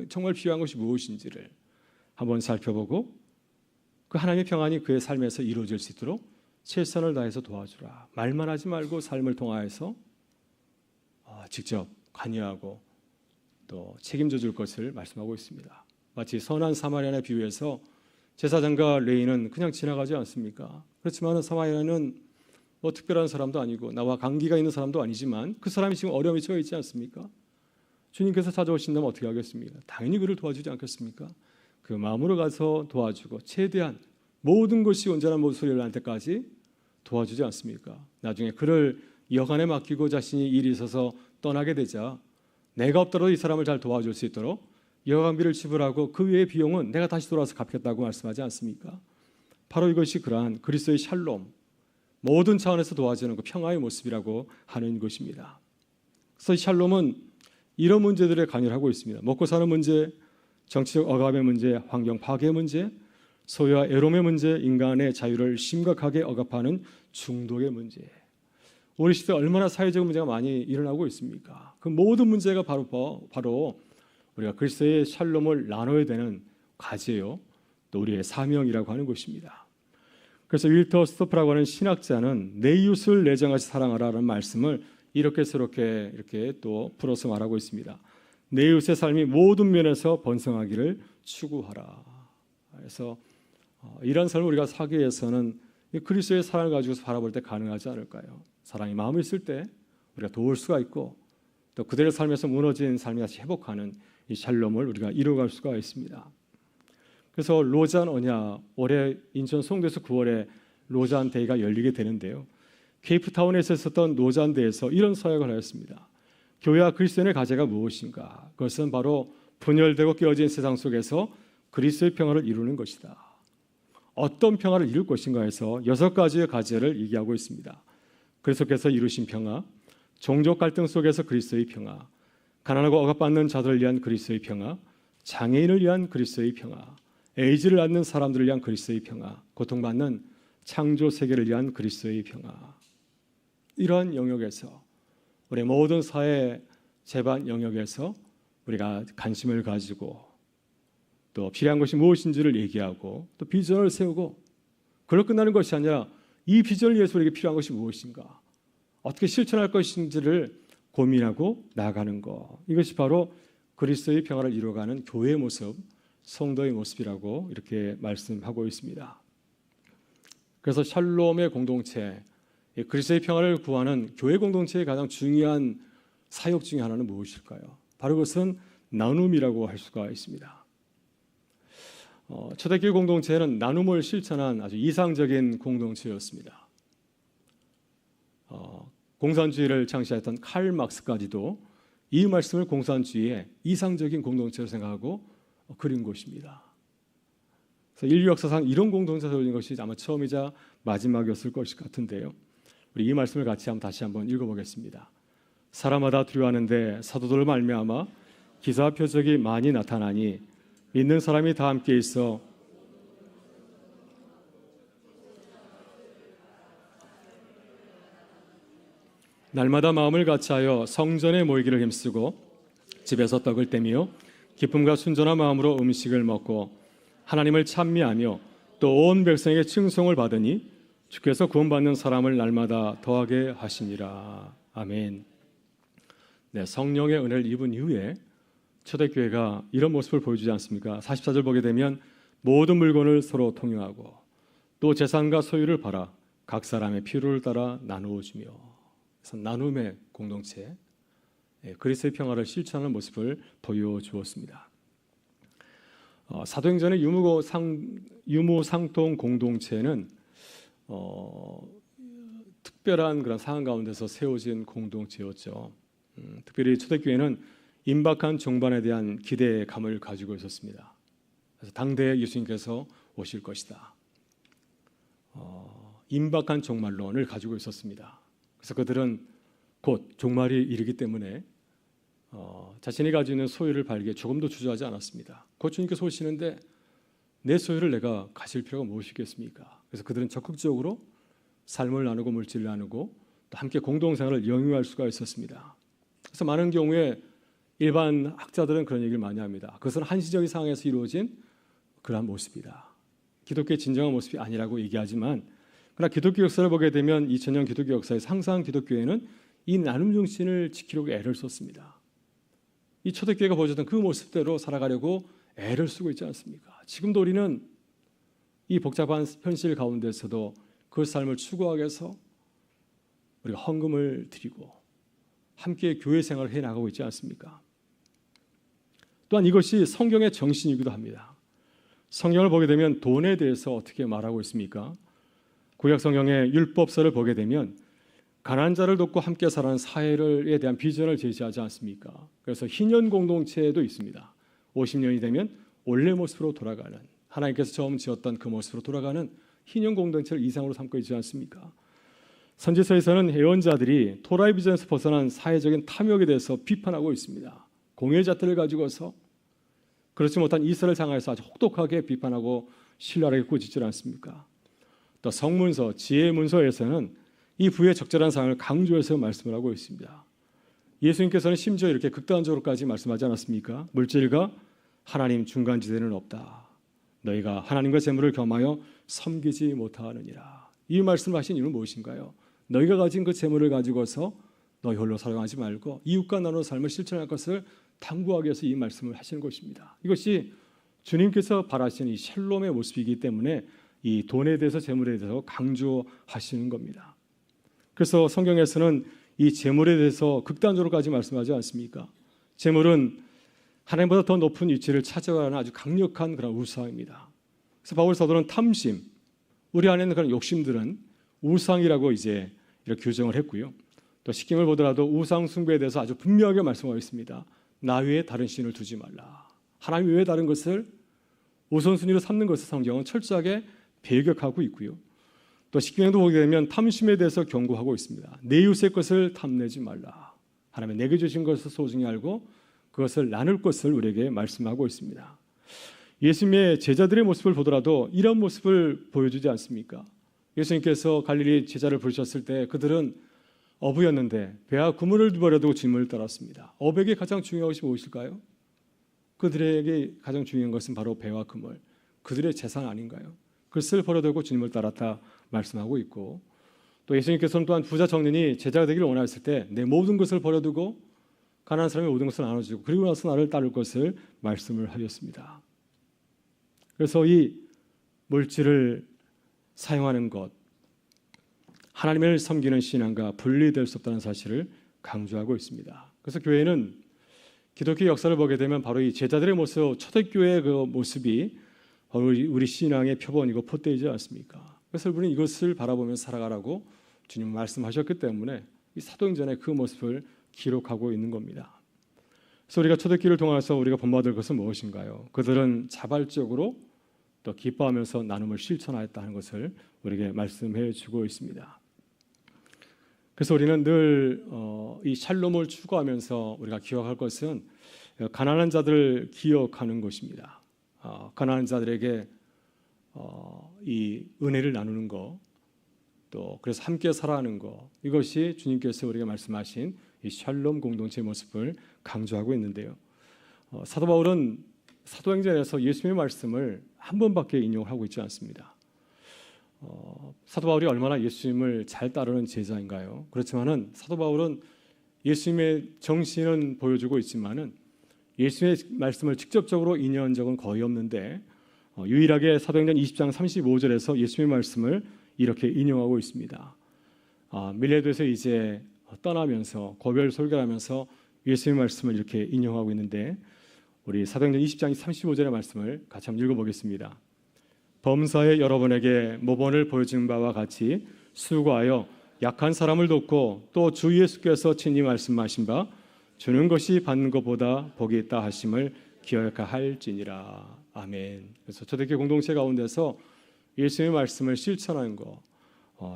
정말 필요한 것이 무엇인지를 한번 살펴보고 그 하나님의 평안이 그의 삶에서 이루어질 수 있도록 최선을 다해서 도와주라. 말만 하지 말고 삶을 통하여서 직접 관여하고 또 책임져 줄 것을 말씀하고 있습니다. 마치 선한 사마리아인의 비유에서 제사장과 레위인은 그냥 지나가지 않습니까? 그렇지만 사마리아인은 뭐 특별한 사람도 아니고 나와 관계가 있는 사람도 아니지만 그 사람이 지금 어려움에 처해 있지 않습니까? 주님께서 찾아오신다면 어떻게 하겠습니까? 당연히 그를 도와주지 않겠습니까? 그 마음으로 가서 도와주고 최대한 모든 것이 온전한 모습을 할 때까지 도와주지 않습니까? 나중에 그를 여간에 맡기고 자신이 일이 있어서 떠나게 되자 내가 없더라도 이 사람을 잘 도와줄 수 있도록 여간비를 지불하고 그 외의 비용은 내가 다시 돌아와서 갚겠다고 말씀하지 않습니까? 바로 이것이 그러한 그리스도의 샬롬, 모든 차원에서 도와주는 그 평화의 모습이라고 하는 것입니다. 그래서 이 샬롬은 이런 문제들에 관여를 하고 있습니다. 먹고 사는 문제, 정치적 억압의 문제, 환경 파괴의 문제, 소유와 애로움의 문제, 인간의 자유를 심각하게 억압하는 중독의 문제. 우리 시대에 얼마나 사회적 문제가 많이 일어나고 있습니까? 그 모든 문제가 바로 우리가 그리스도의 샬롬을 나눠야 되는 과제요, 또 우리의 사명이라고 하는 것입니다. 그래서 윌터 스토프라고 하는 신학자는 내 이웃을 내 자같이 사랑하라는 말씀을 이렇게 또 풀어서 말하고 있습니다. 내 이웃의 삶이 모든 면에서 번성하기를 추구하라. 그래서 이런 삶을 우리가 살기 위해서는 이 그리스도의 사랑을 가지고서 바라볼 때 가능하지 않을까요? 사랑이 마음에 있을 때 우리가 도울 수가 있고 또 그들의 삶에서 무너진 삶이 다시 회복하는 이 샬롬을 우리가 이루어갈 수가 있습니다. 그래서 로잔 언약, 올해 인천 송도에서 9월에 로잔 데이가 열리게 되는데요. 케이프타운에서 있었던 로잔 데이에서 이런 서약을 하였습니다. 교회와 그리스도인의 과제가 무엇인가? 그것은 바로 분열되고 깨어진 세상 속에서 그리스도의 평화를 이루는 것이다. 어떤 평화를 이룰 것인가 해서 6가지의 과제를 얘기하고 있습니다. 그리스도께서 이루신 평화, 종족 갈등 속에서 그리스도의 평화, 가난하고 억압받는 자들을 위한 그리스도의 평화, 장애인을 위한 그리스도의 평화, 에이즈를 앓는 사람들을 위한 그리스도의 평화, 고통받는 창조 세계를 위한 그리스도의 평화. 이러한 영역에서 우리 모든 사회 재반 영역에서 우리가 관심을 가지고 또 필요한 것이 무엇인지를 얘기하고 또 비전을 세우고 그걸로 끝나는 것이 아니라 이 비전을 위해서 우리에게 필요한 것이 무엇인가, 어떻게 실천할 것인지를 고민하고 나아가는 것, 이것이 바로 그리스도의 평화를 이루어가는 교회의 모습, 성도의 모습이라고 이렇게 말씀하고 있습니다. 그래서 샬롬의 공동체, 그리스도의 평화를 구하는 교회 공동체의 가장 중요한 사역 중에 하나는 무엇일까요? 바로 그것은 나눔이라고 할 수가 있습니다. 초대교회 공동체는 나눔을 실천한 아주 이상적인 공동체였습니다. 공산주의를 창시했던 칼 막스까지도 이 말씀을 공산주의의 이상적인 공동체로 생각하고 그린 것입니다. 그래서 인류 역사상 이런 공동체가 열린 것이 아마 처음이자 마지막이었을 것 같은데요. 우리 이 말씀을 같이 다시 한번 읽어보겠습니다. 사람마다 두려워하는데 사도들을 말미암아 기사와 표적이 많이 나타나니 믿는 사람이 다 함께 있어 날마다 마음을 같이하여 성전에 모이기를 힘쓰고 집에서 떡을 떼며 기쁨과 순전한 마음으로 음식을 먹고 하나님을 찬미하며 또 온 백성에게 칭송을 받으니 주께서 구원받는 사람을 날마다 더하게 하시니라. 아멘. 네, 성령의 은혜를 입은 이후에 초대교회가 이런 모습을 보여주지 않습니까? 44절 보게 되면 모든 물건을 서로 통용하고 또 재산과 소유를 팔아 각 사람의 필요를 따라 나누어 주며, 그래서 나눔의 공동체, 그리스도의 평화를 실천하는 모습을 보여주었습니다. 사도행전의 유무상통 공동체는 특별한 그런 상황 가운데서 세워진 공동체였죠. 특별히 초대교회는 임박한 종반에 대한 기대감을 가지고 있었습니다. 그래서 당대에 예수님께서 오실 것이다. 임박한 종말론을 가지고 있었습니다. 그래서 그들은 곧 종말이 이르기 때문에 자신이 가지고 있는 소유를 팔기에 조금도 주저하지 않았습니다. 곧 주님께서 오시는데 내 소유를 내가 가질 필요가 무엇이겠습니까? 그래서 그들은 적극적으로 삶을 나누고 물질을 나누고 또 함께 공동생활을 영위할 수가 있었습니다. 그래서 많은 경우에 일반 학자들은 그런 얘기를 많이 합니다. 그것은 한시적인 상황에서 이루어진 그러한 모습이다. 기독교의 진정한 모습이 아니라고 얘기하지만, 그러나 기독교 역사를 보게 되면 2000년 기독교 역사에서 항상 기독교회는 이 나눔 정신을 지키려고 애를 썼습니다. 이 초대교회가 보여줬던 그 모습대로 살아가려고 애를 쓰고 있지 않습니까? 지금도 우리는 이 복잡한 현실 가운데서도 그 삶을 추구하기 위해서 우리가 헌금을 드리고 함께 교회 생활을 해나가고 있지 않습니까? 또한 이것이 성경의 정신이기도 합니다. 성경을 보게 되면 돈에 대해서 어떻게 말하고 있습니까? 구약 성경의 율법서를 보게 되면 가난한 자를 돕고 함께 살아가는 사회에 대한 비전을 제시하지 않습니까? 그래서 희년 공동체도 있습니다. 50년이 되면 원래 모습으로 돌아가는, 하나님께서 처음 지었던 그 모습으로 돌아가는 희년 공동체를 이상으로 삼고 있지 않습니까? 선지서에서는 예언자들이 토라의 비전에서 벗어난 사회적인 탐욕에 대해서 비판하고 있습니다. 공의 잣대를 가지고서 그렇지 못한 이스라엘을 향해서 아주 혹독하게 비판하고 신랄하게 꾸짖지 않습니까? 또 성문서, 지혜의 문서에서는 이 부의 적절한 상황을 강조해서 말씀을 하고 있습니다. 예수님께서는 심지어 이렇게 극단적으로까지 말씀하지 않았습니까? 물질과 하나님 중간지대는 없다. 너희가 하나님과 재물을 겸하여 섬기지 못하느니라. 이 말씀을 하신 이유는 무엇인가요? 너희가 가진 그 재물을 가지고서 너희 홀로 사용하지 말고 이웃과 나누는 삶을 실천할 것을 당부하기 위해서 이 말씀을 하시는 것입니다. 이것이 주님께서 바라시는 이 샬롬의 모습이기 때문에 이 돈에 대해서 재물에 대해서 강조하시는 겁니다. 그래서 성경에서는 이 재물에 대해서 극단적으로까지 말씀하지 않습니까? 재물은 하나님보다 더 높은 위치를 차지하는 아주 강력한 그런 우상입니다. 그래서 바울 사도는 탐심, 우리 안에 있는 그런 욕심들은 우상이라고 이제 이렇게 규정을 했고요. 또 십경을 보더라도 우상 숭배에 대해서 아주 분명하게 말씀하고 있습니다. 나 외에 다른 신을 두지 말라. 하나님 외에 다른 것을 우선순위로 삼는 것을 성경은 철저하게 배격하고 있고요. 또 십경에도 보게 되면 탐심에 대해서 경고하고 있습니다. 내 이웃의 것을 탐내지 말라. 하나님이 내게 주신 것을 소중히 알고 그것을 나눌 것을 우리에게 말씀하고 있습니다. 예수님의 제자들의 모습을 보더라도 이런 모습을 보여주지 않습니까? 예수님께서 갈릴리 제자를 부르셨을 때 그들은 어부였는데 배와 그물을 버려두고 주님을 따랐습니다. 어부에게 가장 중요한 것이 무엇일까요? 그들에게 가장 중요한 것은 바로 배와 그물, 그들의 재산 아닌가요? 그것을 버려두고 주님을 따랐다 말씀하고 있고, 또 예수님께서는 또한 부자 청년이 제자가 되기를 원하였을 때 내 모든 것을 버려두고 가난한 사람의 모든 것을 나눠주고 그리고 나서 나를 따를 것을 말씀을 하셨습니다. 그래서 이 물질을 사용하는 것, 하나님을 섬기는 신앙과 분리될 수 없다는 사실을 강조하고 있습니다. 그래서 교회는 기독교 역사를 보게 되면 바로 이 제자들의 모습, 초대교회의 그 모습이 바로 우리 신앙의 표본이고 폿대이지 않습니까? 그래서 우리는 이것을 바라보면서 살아가라고 주님 말씀하셨기 때문에 이 사도행전의 그 모습을 기록하고 있는 겁니다. 그래서 우리가 초대교회를 통해서 우리가 본받을 것은 무엇인가요? 그들은 자발적으로 또 기뻐하면서 나눔을 실천하였다는 것을 우리에게 말씀해 주고 있습니다. 그래서 우리는 늘 이 샬롬을 추구하면서 우리가 기억할 것은 가난한 자들을 기억하는 것입니다. 가난한 자들에게 이 은혜를 나누는 것, 또 그래서 함께 살아가는 것, 이것이 주님께서 우리에게 말씀하신 이 샬롬 공동체의 모습을 강조하고 있는데요. 사도 바울은 사도행전에서 예수님의 말씀을 한 번밖에 인용을 하고 있지 않습니다. 사도 바울이 얼마나 예수님을 잘 따르는 제자인가요? 그렇지만은 사도 바울은 예수님의 정신은 보여주고 있지만은 예수님의 말씀을 직접적으로 인용한 적은 거의 없는데 유일하게 사도행전 20장 35절에서 예수님의 말씀을 이렇게 인용하고 있습니다. 밀레도에서 이제 떠나면서 고별 설교를 하면서 예수님의 말씀을 이렇게 인용하고 있는데 우리 사도행전 20장 35절의 말씀을 같이 한번 읽어보겠습니다. 범사에 여러분에게 모본을 보여준 바와 같이 수고하여 약한 사람을 돕고 또 주 예수께서 친히 말씀하신 바 주는 것이 받는 것보다 복이 있다 하심을 기억할지니라. 아멘. 그래서 초대교회 공동체 가운데서 예수님의 말씀을 실천하는 것,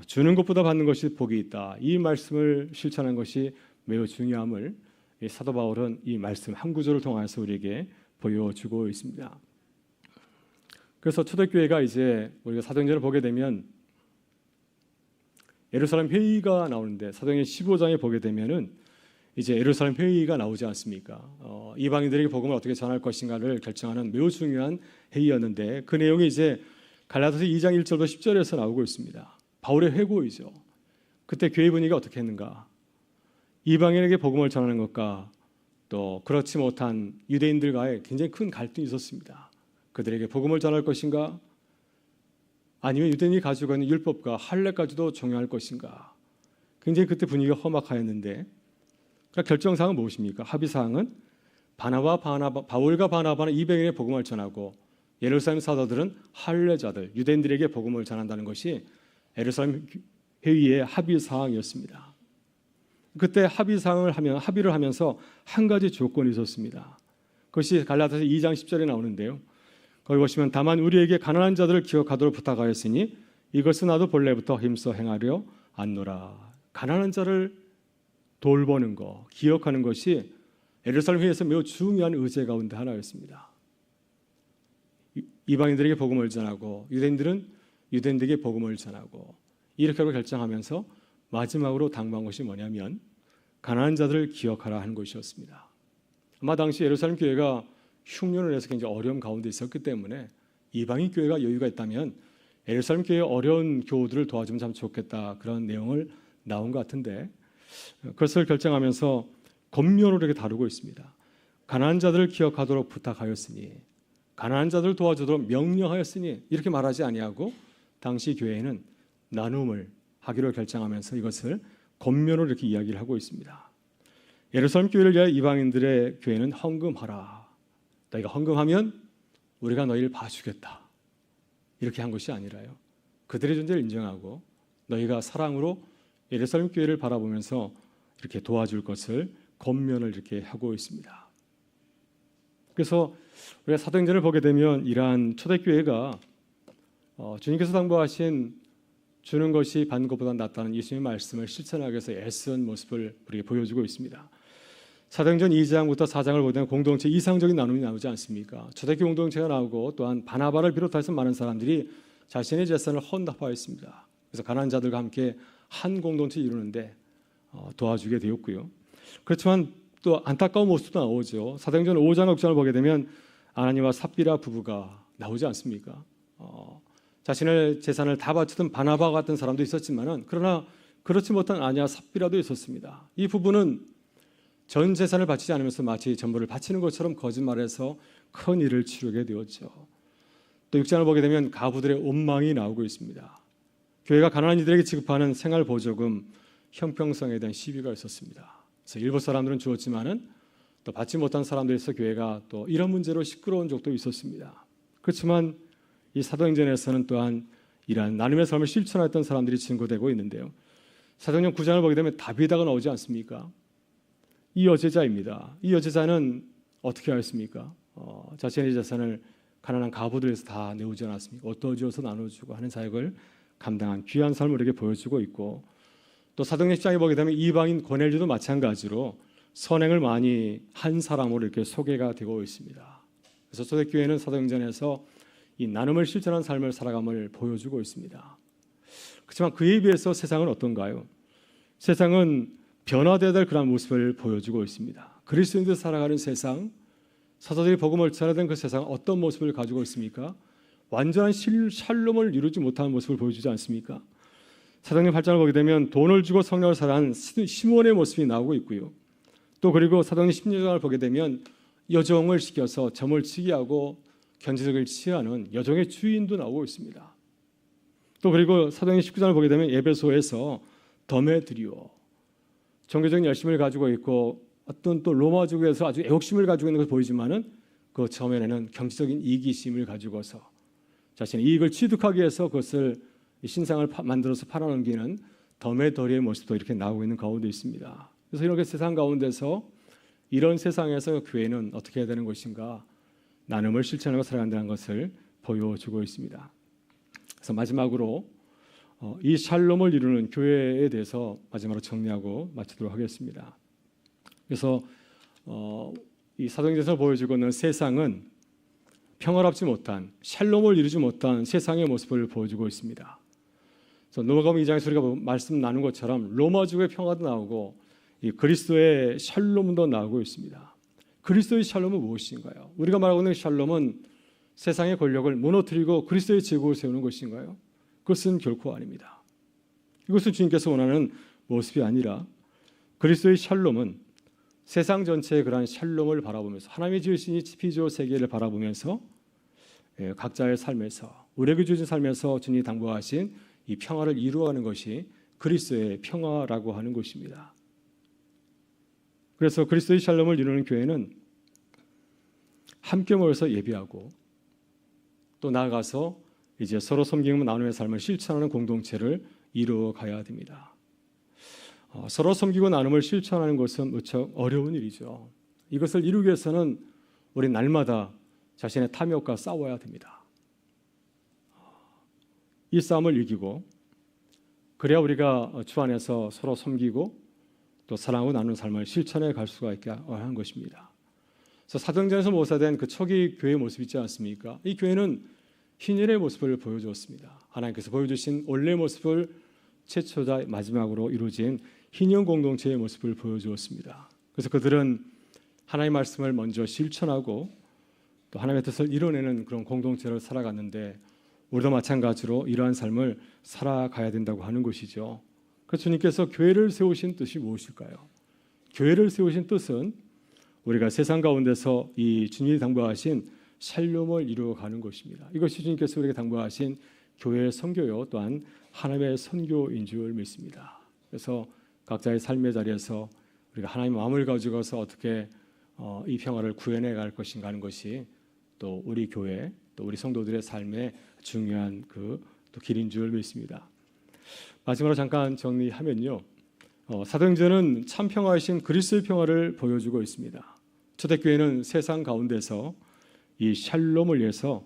주는 것보다 받는 것이 복이 있다, 이 말씀을 실천하는 것이 매우 중요함을 사도 바울은 이 말씀 한 구절을 통해서 우리에게 보여주고 있습니다. 그래서 초대교회가 이제 우리가 사도행전을 보게 되면 예루살렘 회의가 나오는데 사도행전 15장에 보게 되면은 이제 예루살렘 회의가 나오지 않습니까? 이방인들에게 복음을 어떻게 전할 것인가를 결정하는 매우 중요한 회의였는데 그 내용이 이제 갈라디아서 2장 1절부터 10절에서 나오고 있습니다. 바울의 회고이죠. 그때 교회 분위기가 어떻게 했는가? 이방인에게 복음을 전하는 것과 또 그렇지 못한 유대인들과의 굉장히 큰 갈등이 있었습니다. 그들에게 복음을 전할 것인가? 아니면 유대인이 가지고 있는 율법과 할례까지도 종용할 것인가? 굉장히 그때 분위기가 험악하였는데 그러니까 결정사항은 무엇입니까? 합의사항은 바울과 바나바는 이방인의 복음을 전하고 예루살렘 사도들은 할례자들, 유대인들에게 복음을 전한다는 것이 예루살렘 회의의 합의사항이었습니다. 그때 합의를 하면서 한 가지 조건이 있었습니다. 그것이 갈라디아서 2장 10절에 나오는데요. 거기 보시면 다만 우리에게 가난한 자들을 기억하도록 부탁하였으니 이것은 나도 본래부터 힘써 행하려 안노라. 가난한 자를 돌보는 것, 기억하는 것이 예루살렘 회의에서 매우 중요한 의제 가운데 하나였습니다. 이방인들에게 복음을 전하고 유대인들은 유대인들에게 복음을 전하고 이렇게 하고 결정하면서 마지막으로 당부한 것이 뭐냐면 가난한 자들을 기억하라 하는 것이었습니다. 아마 당시 예루살렘 교회가 흉년을 해서 굉장히 어려움 가운데 있었기 때문에 이방인 교회가 여유가 있다면 예루살렘 교회의 어려운 교우들을 도와주면 참 좋겠다, 그런 내용을 나온 것 같은데 그것을 결정하면서 권면으로 이렇게 다루고 있습니다. 가난한 자들을 기억하도록 부탁하였으니 가난한 자들 도와주도록 명령하였으니 이렇게 말하지 아니하고 당시 교회는 나눔을 하기로 결정하면서 이것을 겉면으로 이렇게 이야기를 하고 있습니다. 예루살렘 교회를 위하여 이방인들의 교회는 헌금하라. 너희가 헌금하면 우리가 너희를 봐주겠다. 이렇게 한 것이 아니라요. 그들의 존재를 인정하고 너희가 사랑으로 예루살렘 교회를 바라보면서 이렇게 도와줄 것을 겉면을 이렇게 하고 있습니다. 그래서 우리가 사도행전을 보게 되면 이러한 초대교회가 주님께서 당부하신 주는 것이 받는 것보다 낫다는 예수님의 말씀을 실천하기 위해서 애쓴 모습을 우리에게 보여주고 있습니다. 사도행전 2장부터 4장을 보게 되면 공동체 이상적인 나눔이 나오지 않습니까? 초대교회 공동체가 나오고 또한 바나바를 비롯해서 많은 사람들이 자신의 재산을 헌납하였습니다. 그래서 가난한 자들과 함께 한 공동체 이루는데 도와주게 되었고요. 그렇지만 또 안타까운 모습도 나오죠. 사도행전 5장 6장을 보게 되면 아나니와 삽비라 부부가 나오지 않습니까? 자신의 재산을 다 바치던 바나바 같은 사람도 있었지만은 그러나 그렇지 못한 아니와 삽비라도 있었습니다. 이 부부는 전 재산을 바치지 않으면서 마치 전부를 바치는 것처럼 거짓말해서 큰 일을 치르게 되었죠. 또 6장을 보게 되면 가부들의 원망이 나오고 있습니다. 교회가 가난한 이들에게 지급하는 생활 보조금 형평성에 대한 시비가 있었습니다. 그래서 일부 사람들은 주었지만은 또 받지 못한 사람들에서 교회가 또 이런 문제로 시끄러운 적도 있었습니다. 그렇지만 이 사도행전에서는 또한 이러한 나눔의 삶을 실천했던 사람들이 증거되고 있는데요. 사도행전 9장을 보게 되면 다비다가 나오지 않습니까? 이 여제자입니다. 이 여제자는 어떻게 하였습니까? 자신의 재산을 가난한 가부들에서 다 내오지 않았습니까? 얻어주어서 나눠주고 하는 사역을 감당한 귀한 삶을 우리에게 보여주고 있고, 또 사도행전 10장에 보게 되면 이방인 고넬료도 마찬가지로 선행을 많이 한 사람으로 이렇게 소개가 되고 있습니다. 그래서 초대교회는 사도행전에서 이 나눔을 실천한 삶을 살아감을 보여주고 있습니다. 그렇지만 그에 비해서 세상은 어떤가요? 세상은 변화되어야 될 그런 모습을 보여주고 있습니다. 그리스도인들 살아가는 세상, 사도들이 복음을 전하던 그 세상은 어떤 모습을 가지고 있습니까? 완전한 샬롬을 이루지 못하는 모습을 보여주지 않습니까? 사도행전 8장을 보게 되면 돈을 주고 성령을 사랑한 시몬의 모습이 나오고 있고요. 또 그리고 사도행전 16장을 보게 되면 여종을 시켜서 점을 치게 하고 견제적을 취하는 여종의 주인도 나오고 있습니다. 또 그리고 사도행전 19장을 보게 되면 에베소에서 더메드리오, 종교적인 열심을 가지고 있고 어떤 또 로마족에서 아주 애국심을 가지고 있는 것을 보이지만은 그 처음에는 경제적인 이기심을 가지고서 자신의 이익을 취득하기 위해서 그것을 신상을 만들어서 팔아넘기는 더메더리의 모습도 이렇게 나오고 있는 가운데 있습니다. 그래서 이렇게 세상 가운데서 이런 세상에서 교회는 어떻게 해야 되는 것인가? 나눔을 실천하고 살아간다는 것을 보여주고 있습니다. 그래서 마지막으로 이 샬롬을 이루는 교회에 대해서 마지막으로 정리하고 마치도록 하겠습니다. 그래서 이 사도행전에서 보여주고 있는 세상은 평화롭지 못한, 샬롬을 이루지 못한 세상의 모습을 보여주고 있습니다. 그래서 누가복음 2장에서 우리가 말씀 나눈 것처럼 로마족의 평화도 나오고 이 그리스도의 샬롬도 나오고 있습니다. 그리스도의 샬롬은 무엇인가요? 우리가 말하고 있는 샬롬은 세상의 권력을 무너뜨리고 그리스도의 제국을 세우는 것인가요? 그것은 결코 아닙니다. 이것은 주님께서 원하는 모습이 아니라 그리스도의 샬롬은 세상 전체의 그러한 샬롬을 바라보면서 하나님의 지으신 이 피조 세계를 바라보면서 각자의 삶에서 우리에게 주신 삶에서 주님이 당부하신 이 평화를 이루어가는 것이 그리스도의 평화라고 하는 것입니다. 그래서 그리스도의 샬롬을 이루는 교회는 함께 모여서 예배하고 또 나아가서 이제 서로 섬기고 나눔의 삶을 실천하는 공동체를 이루어 가야 됩니다. 서로 섬기고 나눔을 실천하는 것은 무척 어려운 일이죠. 이것을 이루기 위해서는 우리 날마다 자신의 탐욕과 싸워야 됩니다. 이 싸움을 이기고 그래야 우리가 주 안에서 서로 섬기고 또 사랑하고 나누는 삶을 실천해 갈 수가 있게 하는 것입니다. 그래서 사도행전에서 모사된 그 초기 교회의 모습 있지 않습니까? 이 교회는 희년의 모습을 보여주었습니다. 하나님께서 보여주신 원래 모습을 최초자 마지막으로 이루어진 희년 공동체의 모습을 보여주었습니다. 그래서 그들은 하나님의 말씀을 먼저 실천하고 또 하나님의 뜻을 이뤄내는 그런 공동체를 살아갔는데 우리도 마찬가지로 이러한 삶을 살아가야 된다고 하는 것이죠. 그래서 주님께서 교회를 세우신 뜻이 무엇일까요? 교회를 세우신 뜻은 우리가 세상 가운데서 이 주님이 당부하신 샬롬을 이루어가는 것입니다. 이것이 주님께서 우리에게 당부하신 교회의 선교요 또한 하나님의 선교인 줄 믿습니다. 그래서 각자의 삶의 자리에서 우리가 하나님의 마음을 가지고서 어떻게 이 평화를 구현해 갈 것인가 하는 것이 또 우리 교회 또 우리 성도들의 삶의 중요한 또 길인 줄 믿습니다. 마지막으로 잠깐 정리하면요, 사도행전은 참 평화이신 그리스도의 평화를 보여주고 있습니다. 초대교회는 세상 가운데서 이 샬롬을 위해서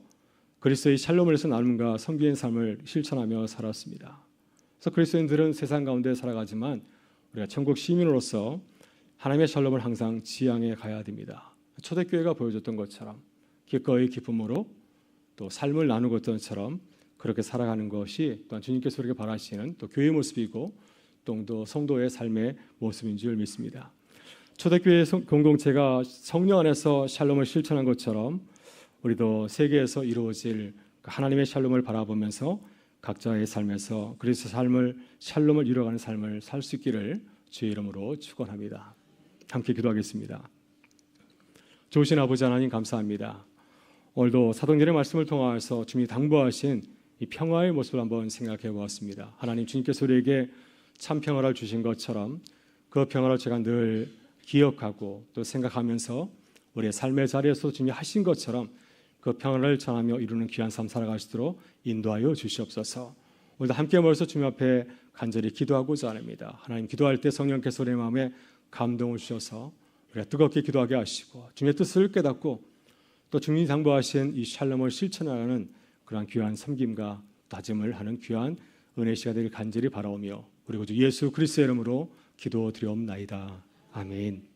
그리스도의 샬롬을 위해서 나눔과 섬기는 삶을 실천하며 살았습니다. 그래서 그리스도인들은 세상 가운데 살아가지만 우리가 천국 시민으로서 하나님의 샬롬을 항상 지향해 가야 됩니다. 초대교회가 보여줬던 것처럼 기꺼이 기쁨으로 또 삶을 나누고 있던 것처럼 그렇게 살아가는 것이 또한 주님께서 우리에게 바라시는 또 교회의 모습이고 또 성도의 삶의 모습인 줄 믿습니다. 초대교회 공동체가 성령 안에서 샬롬을 실천한 것처럼 우리도 세계에서 이루어질 하나님의 샬롬을 바라보면서 각자의 삶에서 그리스도 샬롬을 이루어가는 삶을 살 수 있기를 주의 이름으로 축원합니다. 함께 기도하겠습니다. 좋으신 아버지 하나님 감사합니다. 오늘도 사도행전의 말씀을 통하여서 주님이 당부하신 이 평화의 모습을 한번 생각해 보았습니다. 하나님 주님께서 우리에게 참 평화를 주신 것처럼 그 평화를 제가 늘 기억하고 또 생각하면서 우리의 삶의 자리에서 주님이 하신 것처럼 그 평화를 전하며 이루는 귀한 삶 살아갈 수 있도록 인도하여 주시옵소서. 오늘도 함께 모여서 주님 앞에 간절히 기도하고자 합니다. 하나님 기도할 때 성령께서 우리의 마음에 감동을 주셔서 우리가 뜨겁게 기도하게 하시고 주님의 뜻을 깨닫고 또 주님이 당부하신 이 샬롬을 실천하는 그러한 귀한 섬김과 다짐을 하는 귀한 은혜 시간 되길 간절히 바라오며 우리 구주 예수 그리스도의 이름으로 기도드리옵나이다. 아멘.